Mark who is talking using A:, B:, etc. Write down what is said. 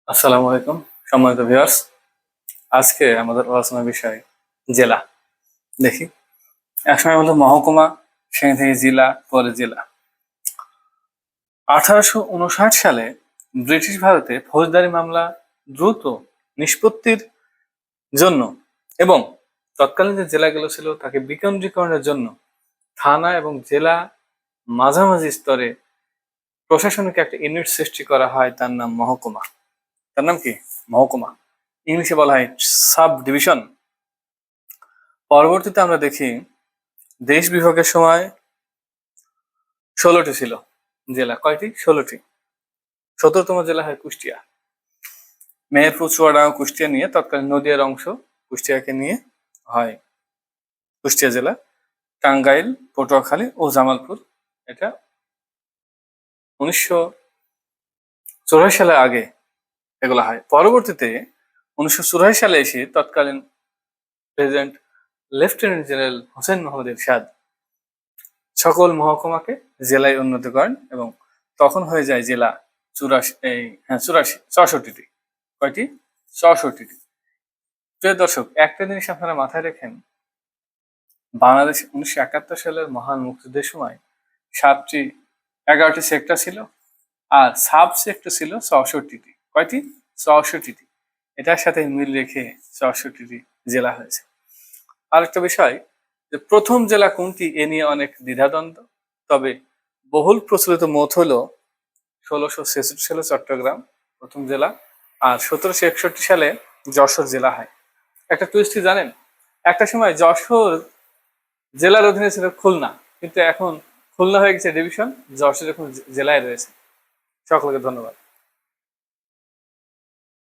A: আসসালামু আলাইকুম সম্মানিত ভিউয়ার্স। আজকে আমাদের আলোচনার বিষয় জেলা। দেখি, একসময় হলো মহকুমা, সেখান থেকে জেলা, পরে জেলা। 1859 সালে ব্রিটিশ ভারতে ফৌজদারি মামলা দ্রুত নিষ্পত্তির জন্য এবং তৎকালীন যে জেলাগুলো ছিল তাকে বিকেন্দ্রীকরণের জন্য থানা এবং জেলা মাঝামাঝি স্তরে প্রশাসনিক একটা ইউনিট সৃষ্টি করা হয়, তার নাম মহকুমা। তার নাম কি? মহকুমা। ইংলিশে বলা হয় সাব ডিভিশন। পরবর্তীতে আমরা দেখি দেশ বিভাগের সময় 16টি ছিল জেলা। কয়টি? 16টি। 17তম জেলা হয় কুষ্টিয়া। মেহেরপুর, চুয়াডাঙ্গা, কুষ্টিয়া নিয়ে তৎকালীন নদিয়ার অংশ কুষ্টিয়াকে নিয়ে হয় কুষ্টিয়া জেলা। টাঙ্গাইল, পটুয়াখালী ও জামালপুর এটা 1984 সালে আগে এগুলো হয়। পরবর্তীতে 1984 সালে এসে তৎকালীন president lieutenant general Hossain Mohammad Ershad সকল মহকুমাকে জেলায় উন্নত করেন এবং তখন হয়ে যায় জেলা 64টি। কয়টি? 64টি। প্রিয় দর্শক, একটা জিনিস আপনারা মাথায় রাখেন, বাংলাদেশ 1971 সালের মহান মুক্তিযুদ্ধের সময় 11টি সেক্টর ছিল আর সাব সেক্টর ছিল 64টি। কয়টি? 64টি। এটার সাথে মিল রেখে 64টি জেলা হয়েছে। আরেকটা বিষয়, যে প্রথম জেলা কোনটি এ নিয়ে অনেক দ্বিধাদ্বন্দ্ব, তবে বহুল প্রচলিত মত হলো 1666 সালে চট্টগ্রাম প্রথম জেলা আর 1761 সালে যশোর জেলা হয়। একটা টুইস্ট কি জানেন? একটা সময় যশোর জেলার অধীনে ছিল খুলনা, কিন্তু এখন খুলনা হয়ে গেছে ডিভিশন, যশোর এখন জেলায় রয়েছে। সকলকে ধন্যবাদ।